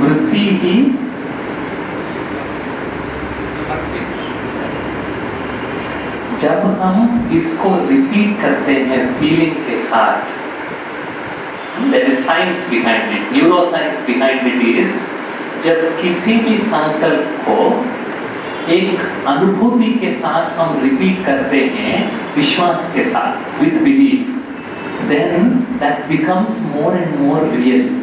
स्मृति ही जब हम इसको रिपीट करते हैं फीलिंग के साथ, there is science behind it, neuroscience behind it is, जब किसी भी संकल्प को एक अनुभूति के साथ हम रिपीट करते हैं, विश्वास के साथ, with belief, then that becomes more and more real.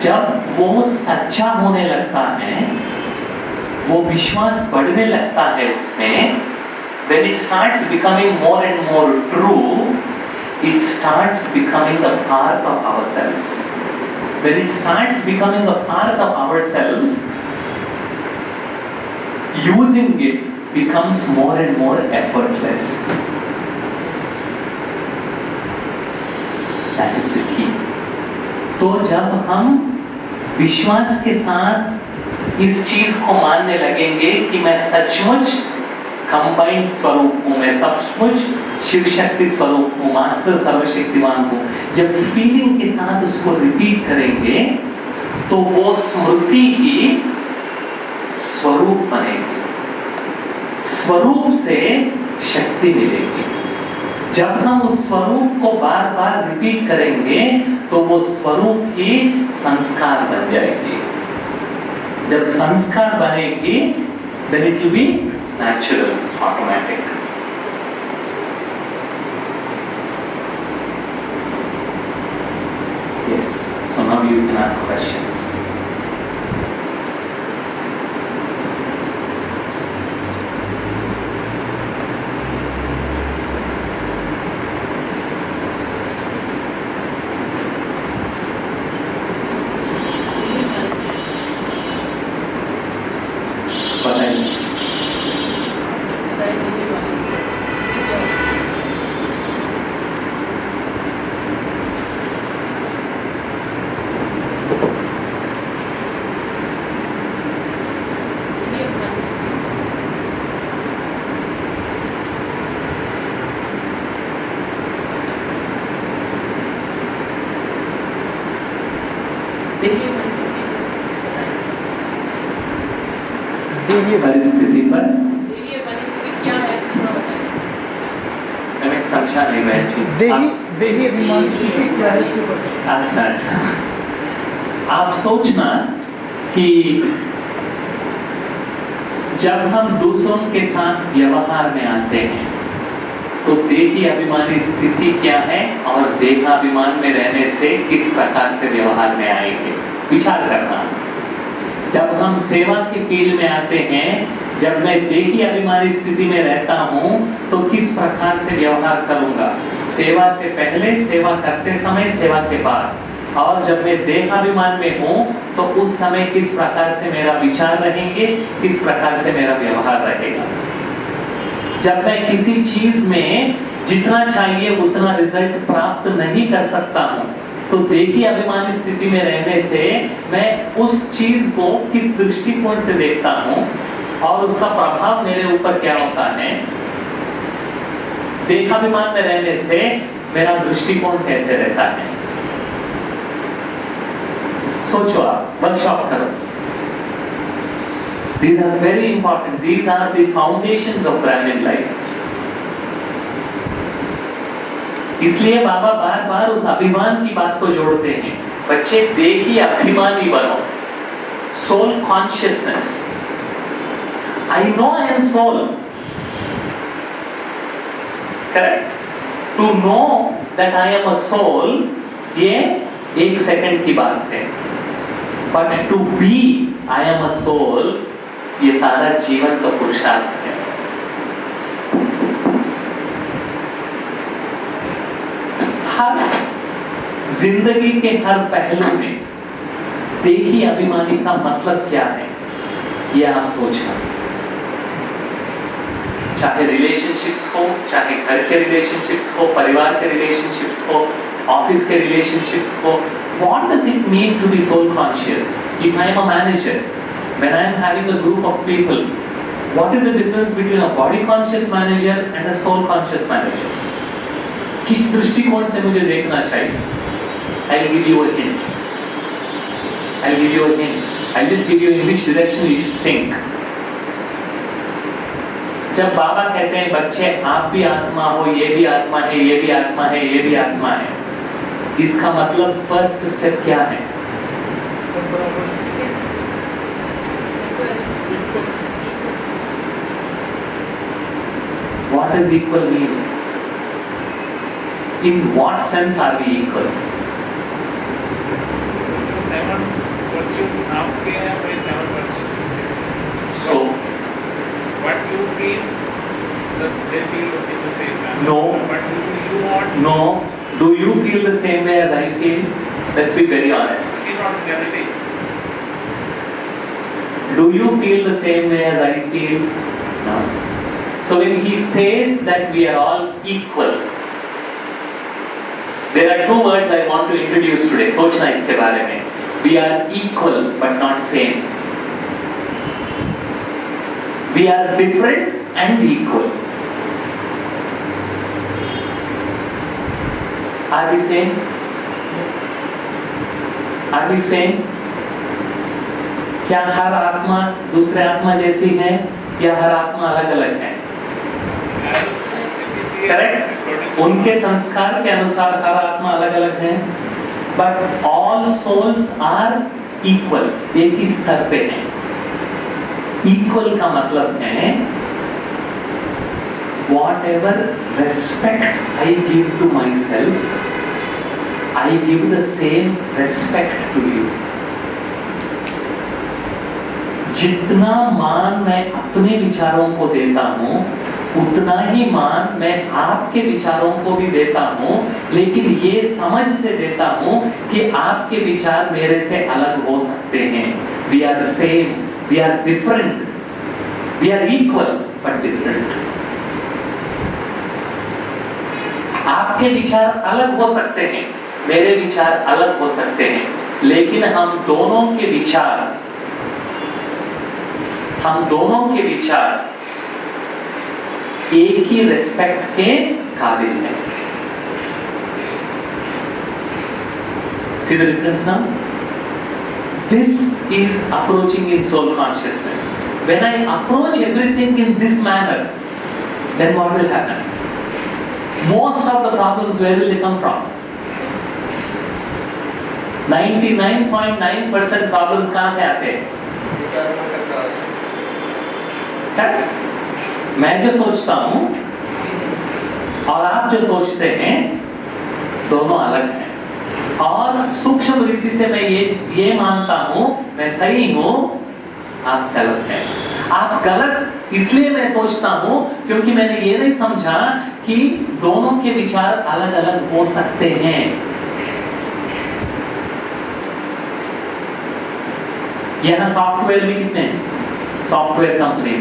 जब वो सच्चा होने लगता है, वो विश्वास बढ़ने लगता है उसमें, when it starts becoming more and more true, it starts becoming a part of ourselves. When it starts becoming a part of ourselves, using it becomes more and more effortless. That is the key. तो जब हम विश्वास के साथ इस चीज को मानने लगेंगे कि मैं सचमुच कंबाइंड स्वरूप हूं, मैं सचमुच शिव शक्ति स्वरूप हूं, मास्टर सर्वशक्तिमान हूं, जब फीलिंग के साथ उसको रिपीट करेंगे तो वो स्मृति ही स्वरूप बनेगी, स्वरूप से शक्ति मिलेगी। जब हम उस स्वरूप को बार बार रिपीट करेंगे तो वो स्वरूप ही संस्कार बन जाएगी। जब संस्कार बनेगी, then it will be natural, automatic. Yes, so now you can ask questions. देवीय परिस्थिति पर क्या है मैं समझा नहीं देवी देवी अभिमान क्या है? अच्छा अच्छा, आप सोचना कि जब हम दूसरों के साथ व्यवहार में आते हैं तो देही अभिमानी स्थिति क्या है और देहाभिमान में रहने से किस प्रकार से व्यवहार में आएंगे, विचार करना। जब हम सेवा की फील्ड में आते हैं, जब मैं देही अभिमानी स्थिति में रहता हूं तो किस प्रकार से व्यवहार करूंगा, सेवा से पहले, सेवा करते समय, सेवा के बाद, और जब मैं देहाभिमान में हूं तो उस समय किस प्रकार से मेरा विचार रहेंगे, किस प्रकार से मेरा व्यवहार रहेगा। जब मैं किसी चीज में जितना चाहिए उतना रिजल्ट प्राप्त नहीं कर सकता हूं तो देही अभिमानी स्थिति में रहने से मैं उस चीज को किस दृष्टिकोण से देखता हूं और उसका प्रभाव मेरे ऊपर क्या होता है। देहाभिमान में रहने से मेरा दृष्टिकोण कैसे रहता है, सोचो, आप वर्कशॉप करो। These are very important. These are the foundations of Brahmin life. इसलिए बाबा बार बार उस अभिमान की बात को जोड़ते हैं। बच्चे देही अभिमानी बनो, soul consciousness. I know I am soul, correct. To know that I am a soul, ये एक सेकंड की बात है, but to be I am a soul, ये सारा जीवन का पुरुषार्थ है। हर जिंदगी के हर पहलू में देही अभिमानी का मतलब क्या है, ये आप सोचना। चाहे रिलेशनशिप्स हो, चाहे घर के रिलेशनशिप्स हो, परिवार के रिलेशनशिप्स हो, ऑफिस के रिलेशनशिप्स हो, what does it mean to be soul conscious? If I am a manager, when I am having a group of people, what is the difference between a body conscious manager and a soul conscious manager? किस दृष्टिकोण से मुझे देखना चाहिए? I'll give you a hint. I'll give you a hint. I'll just give you in which direction you should think. जब बाबा कहते हैं बच्चे आप भी आत्मा हो, ये भी आत्मा है, ये भी आत्मा है, ये भी आत्मा है, इसका मतलब फर्स्ट स्टेप क्या है? What does equal mean? In what sense are we equal? Seven virtues आपके हैं, वही सेवन virtues इसके हैं. So, what you feel, they feel in the same manner. No. What you want, no. Do you feel the same way as I feel? Let's be very honest. is not reality. Do you feel the same way as I feel? No. So when he says that we are all equal, there are two words I want to introduce today. सोचना इसके बारे में. We are equal but not same. We are different and equal. Are we same? Are we same? क्या हर आत्मा दूसरे आत्मा जैसी है या हर आत्मा अलग अलग है? करेक्ट. उनके संस्कार के अनुसार हर आत्मा अलग अलग है, but all souls are equal, एक ही स्तर पे हैं. इक्वल का मतलब है whatever respect I give to myself, I give the same respect to you. जितना मान मैं अपने विचारों को देता हूं उतना ही मान मैं आपके विचारों को भी देता हूं, लेकिन ये समझ से देता हूं कि आपके विचार मेरे से अलग हो सकते हैं. We are same, we are different, we are equal but different. आपके विचार अलग हो सकते हैं, मेरे विचार अलग हो सकते हैं, लेकिन हम दोनों के विचार एक ही रेस्पेक्ट के काबिल है. See the difference now? This is approaching in soul consciousness. When I approach everything in this manner, then what will happen? Most of the problems, where will they come from? 99.9% problems कहां से आते हैं? मैं जो सोचता हूं और आप जो सोचते हैं दोनों अलग हैं, और सूक्ष्म रीति से मैं ये मानता हूं मैं सही हूं, आप गलत हैं. आप गलत इसलिए मैं सोचता हूं क्योंकि मैंने ये नहीं समझा कि दोनों के विचार अलग अलग हो सकते हैं. यहां सॉफ्टवेयर भी कितने हैं? Software company.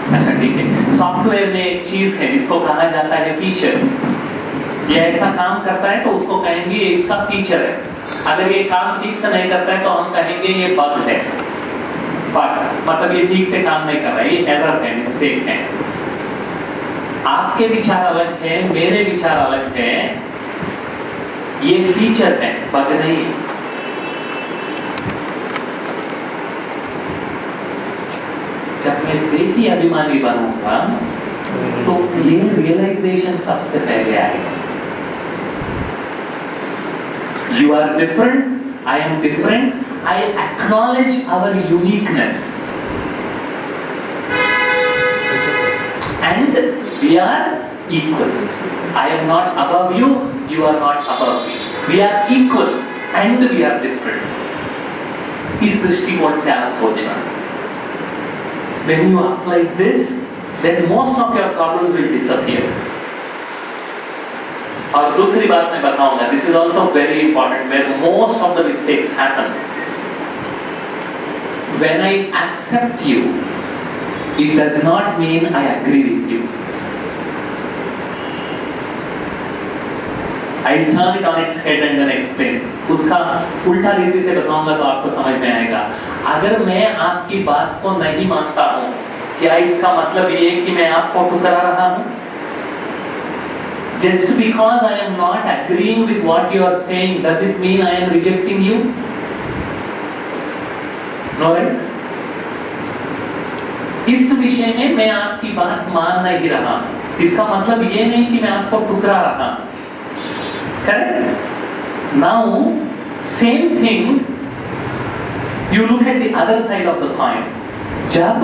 अच्छा ठीक है, सॉफ्टवेयर में एक चीज है जिसको कहा जाता है फीचर. ये ऐसा काम करता है तो उसको कहेंगे ये इसका फीचर है. अगर ये काम ठीक से नहीं करता है तो हम कहेंगे ये बग है. बग मतलब ये ठीक से काम नहीं कर रहा है, ये एरर है, मिस्टेक है. आपके विचार अलग है, मेरे विचार अलग है, ये फीचर है, बग नहीं है. जब मैं देखी अभिमानी बनूंगा तो ये रियलाइजेशन सबसे पहले आएगा. You are different, I am different, I acknowledge our uniqueness and we are equal. I am not above you, you are not above me. We are equal and we are different. इस दृष्टिकोण से आप सोचना. When you act like this, then most of your problems will disappear. और दूसरी बात मैं बताऊंगा, this is also very important, where most of the mistakes happen. When I accept you, it does not mean I agree with you. I'll turn it on its head and then explain. उसका उल्टा रीति से बताऊंगा तो आपको समझ में आएगा. अगर मैं आपकी बात को नहीं मानता हूं, क्या इसका मतलब ये कि मैं आपको ठुकरा रहा हूं? Just because I am not agreeing with what you are saying, does it mean I am rejecting you? No right? इस विषय में मैं आपकी बात मान नहीं रहा, इसका मतलब ये नहीं कि मैं आपको ठुकरा रहा। Correct? Now same thing, you look at the other side of the coin. जब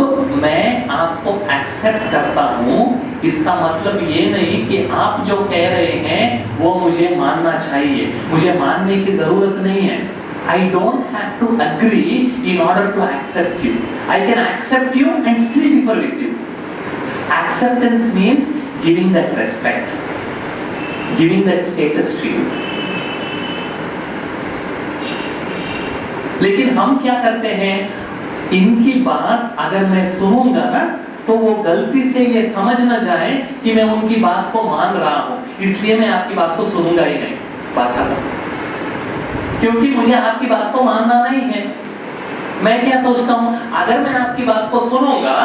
मैं आपको एक्सेप्ट करता हूं, इसका मतलब ये नहीं कि आप जो कह रहे हैं वो मुझे मानना चाहिए, मुझे मानने की जरूरत नहीं है। I don't have to agree in order to accept you. I can accept you and still differ with you. Acceptance means giving that respect, giving that status to you. लेकिन हम क्या करते हैं, इनकी बात अगर मैं सुनूंगा ना तो वो गलती से ये समझ ना जाए कि मैं उनकी बात को मान रहा हूं, इसलिए मैं आपकी बात को सुनूंगा ही नहीं। बात खत्म, क्योंकि मुझे आपकी बात को मानना नहीं है। मैं क्या सोचता हूं, अगर मैं आपकी बात को सुनूंगा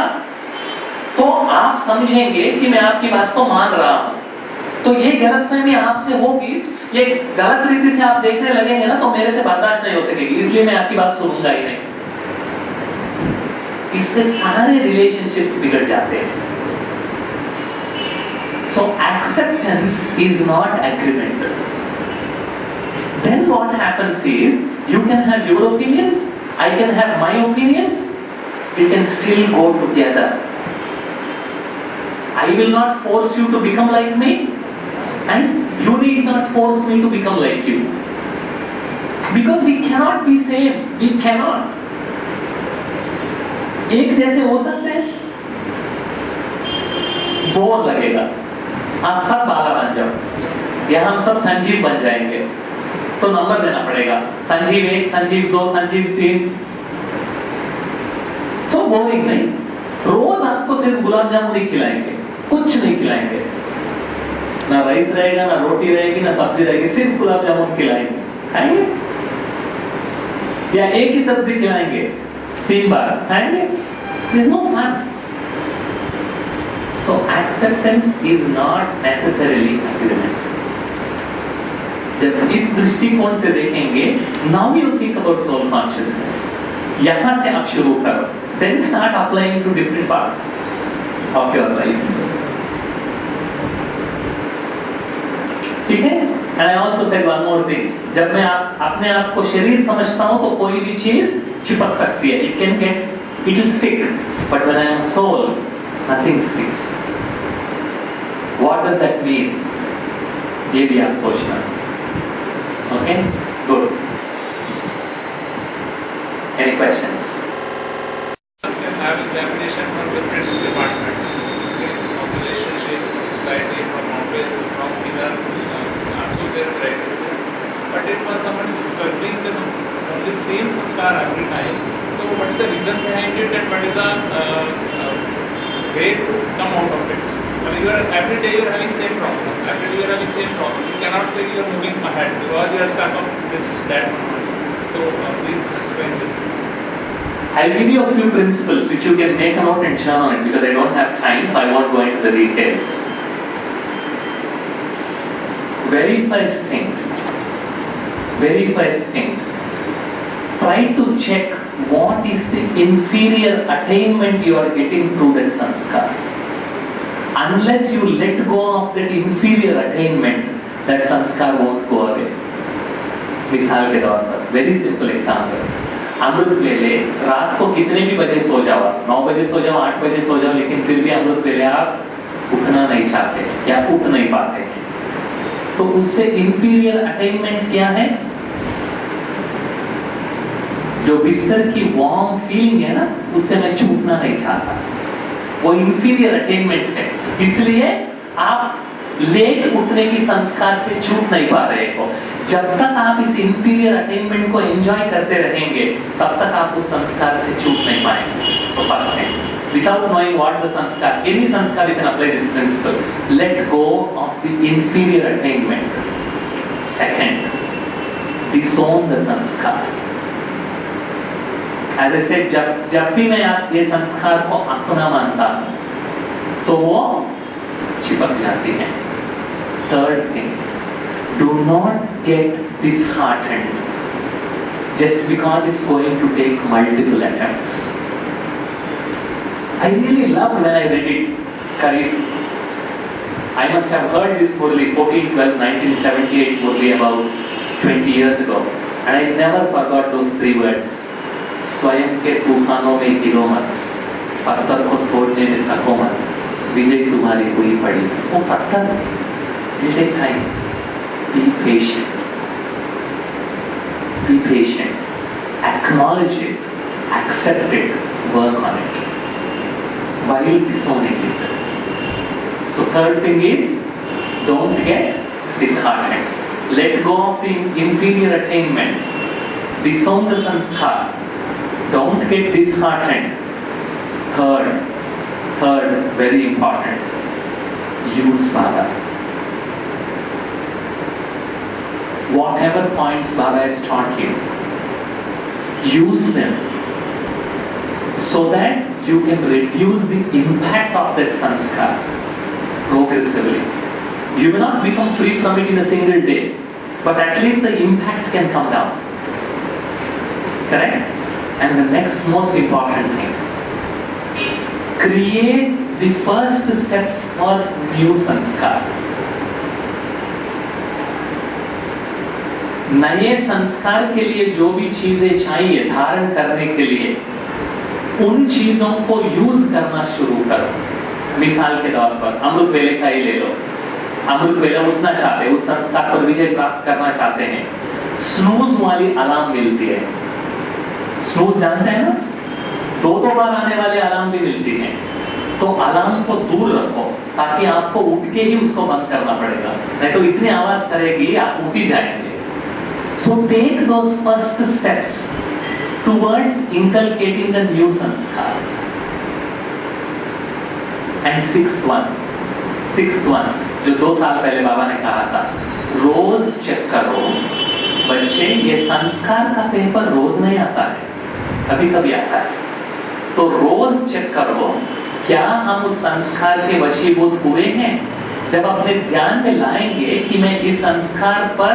तो आप समझेंगे कि मैं आपकी बात को मान रहा हूं, तो ये गलतफहमी आपसे होगी, ये गलत रीति से आप देखने लगेंगे ना तो मेरे से बर्दाश्त नहीं हो सकेगी, इसलिए मैं आपकी बात सुनूंगा ही नहीं। इससे सारे रिलेशनशिप्स बिगड़ जाते हैं। So acceptance is not agreement. Then what happens is, you can have your opinions, I can have my opinions, we can still go together. I will not force you to become like me, and you need not force me to become like you. Because we cannot be same, we cannot. एक जैसे हो सकते हैं? Bore लगेगा। आप सब बाबा बन जाओ या हम सब संजीव बन जाएंगे, तो नंबर देना पड़ेगा, संजीव 1, संजीव 2, संजीव 3। सो बोरिंग नहीं। रोज आपको सिर्फ गुलाब जामुन ही खिलाएंगे, कुछ नहीं खिलाएंगे, ना राइस रहेगा, ना रोटी रहेगी, ना सब्जी रहेगी, सिर्फ गुलाब जामुन खिलाएंगे। खाएंगे? या एक ही सब्जी खिलाएंगे 3 बार, खाएंगे? There's no fun. So acceptance is not necessarily agreement. जब इस दृष्टिकोण से देखेंगे, now you think about soul consciousness, यहां से आप शुरू करो, then start applying to different parts of your life. ठीक है? And I also said one more thing, जब मैं अपने आप को शरीर समझता हूं तो कोई भी चीज चिपक सकती है, it will stick, but when I am soul, nothing sticks. What does that mean? ये भी आप सोचना। Okay, good. Any questions? You can have examination from different departments, okay, from relationship, from society, from office, from either their criteria. But if someone is struggling with the same sanskar every time, so what is the reason behind it, and what is the way to come out of it? I mean, every day you are having same problem. Every day you are having same problem. You cannot say you are moving ahead because you are stuck up with that one. So please explain this. I'll give you a few principles which you can make a note and journal on it, because I don't have time, so I won't go into the details. Very first thing, try to check what is the inferior attainment you are getting through that sanskar. Unless you let go of that inferior attainment, that sanskar won't go away. मिसाल के तौर पर, very simple example, अमृत वेले रात को कितने भी बजे सो जाओ, 9 बजे सो जाओ, 8 बजे सो जाओ, लेकिन फिर भी अमृत वेले आप उठना नहीं चाहते या उठ नहीं पाते, तो उससे इंफीरियर अटेनमेंट क्या है? जो बिस्तर की वार्म फीलिंग है ना, उससे मैं छूटना नहीं चाहता, वो इंफीरियर अटेनमेंट है। इसलिए आप लेट उठने की संस्कार से छूट नहीं पा रहे हो। जब तक आप इस इंफीरियर अटेनमेंट को एंजॉय करते रहेंगे, तब तक आप उस संस्कार से छूट नहीं पाएंगे। So first thing, without knowing what the sanskar, any sanskar you can apply this principle. Let go of the inferior attainment. Second, disown the sanskar. As I said, जब भी मैं आप ये संस्कार को अपना मानता हूं, तो वो चिपक जाती है। Third thing, do not get disheartened. just because it's going to take multiple attempts. I really loved when I read it. I must have heard this Murli, 14, 12, 1978 Murli about 20 years ago. And I never forgot those 3 words. स्वयं के तूफानों में गिरो मत, पत्थर को तोड़ने में थको मत, विजय तुम्हारी हुई पड़ी. वो पत्थर, will take time. Be patient. Be patient. Acknowledge it. Accept it. Work on it. While disowning it. So third thing is, don't get disheartened. Let go of the inferior attainment. Disown the sanskar. Don't get disheartened. Third, very important. Use Baba. Whatever points Baba has taught you, use them so that you can reduce the impact of that sanskar progressively. You may not become free from it in a single day, but at least the impact can come down. Correct? And the next most important thing, create the first steps for new sanskar. नए संस्कार के लिए जो भी चीजें चाहिए धारण करने के लिए, उन चीजों को यूज करना शुरू करो. मिसाल के तौर पर अमृत वेले का ही ले लो. अमृत वेले उठना चाहते हैं, उस संस्कार पर विजय प्राप्त करना चाहते हैं, स्नूज वाली अलार्म मिलती है. स्नूज जानते हैं ना, 2 बार आने वाले अलार्म भी मिलती है. तो अलार्म को दूर रखो ताकि आपको उठ के ही उसको बंद करना पड़ेगा, नहीं तो इतनी आवाज करेगी आप उठ ही जाएंगे. So take those first steps towards inculcating the new sanskar. And sixth one, जो 2 साल पहले बाबा ने कहा था, रोज चेक करो. बच्चे, ये संस्कार का पेपर रोज नहीं आता है, कभी कभी आता है. तो रोज चेक करो क्या हम उस संस्कार के वशीभूत हुए हैं. जब अपने ध्यान में लाएंगे कि मैं इस संस्कार पर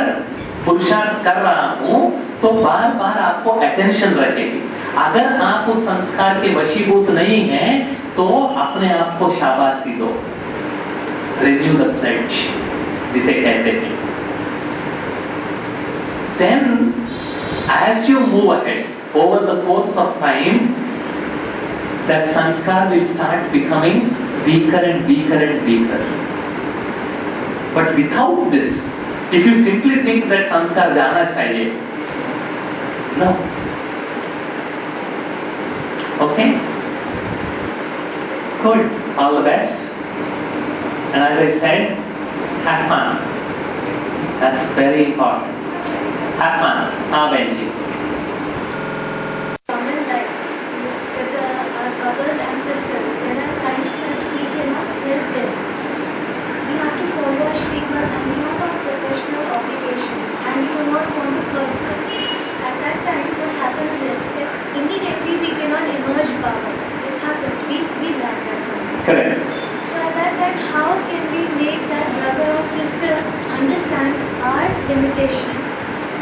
पुरुषार्थ कर रहा हूं, तो बार बार आपको अटेंशन रहेगी. अगर आप उस संस्कार के वशीभूत नहीं हैं, तो अपने आप को शाबाशी दो. रिन्यू द प्लेज जिसे कहते हैं. Then, as you move ahead over the course of time, that sanskar will start becoming weaker and weaker and weaker. But without this, if you simply think that sanskar जाना चाहिए, no. Okay? Good. All the best. And as I said, have fun. That's very important. Have fun. हाँ बहन जी. Common life with our brothers and sisters, there are times that we cannot help them. We have to follow our stigma and we have our professional obligations and we do not want to hurt them. At that time, what happens is that immediately we cannot emerge Baba. It happens. We lack that something. Correct. So at that time, how can we make that brother or sister understand our limitation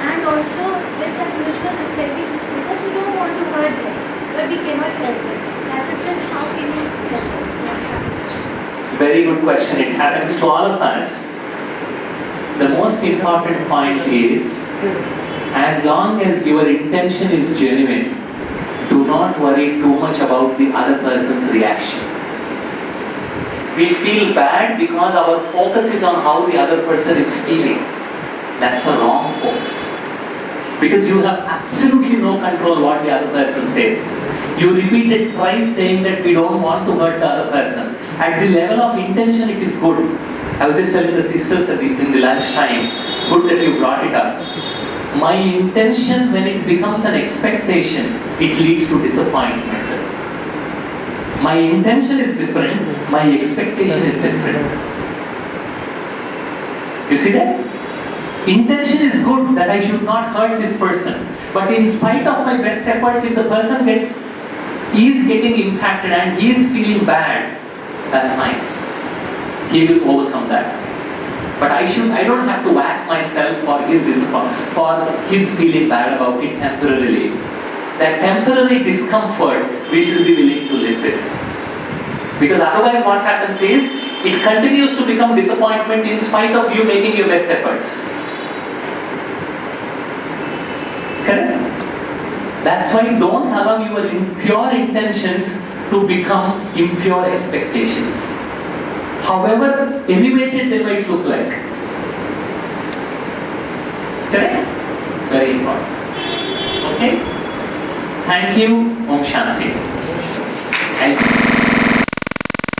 and also with that mutual respect, because we don't want to hurt them, but we cannot help them. That is just how can you help us? That happens. Very good question. It happens to all of us. The most important point is, as long as your intention is genuine, do not worry too much about the other person's reaction. We feel bad because our focus is on how the other person is feeling. That's a wrong focus. Because you have absolutely no control what the other person says. You repeat it twice saying that we don't want to hurt the other person. At the level of intention, it is good. I was just telling the sisters in the lunch time, good that you brought it up. My intention, when it becomes an expectation, it leads to disappointment. My intention is different, my expectation is different. You see that? Intention is good that I should not hurt this person, but in spite of my best efforts, if the person is getting impacted and he is feeling bad, that's fine. He will overcome that. But I don't have to whack myself for his feeling bad about it temporarily. That temporary discomfort we should be willing to live with. Because otherwise what happens is, it continues to become disappointment in spite of you making your best efforts. Correct? That's why don't allow your impure intentions to become impure expectations. However elevated they might look like. Correct? Very important. Okay? Thank you. Om Shanti. Thank you.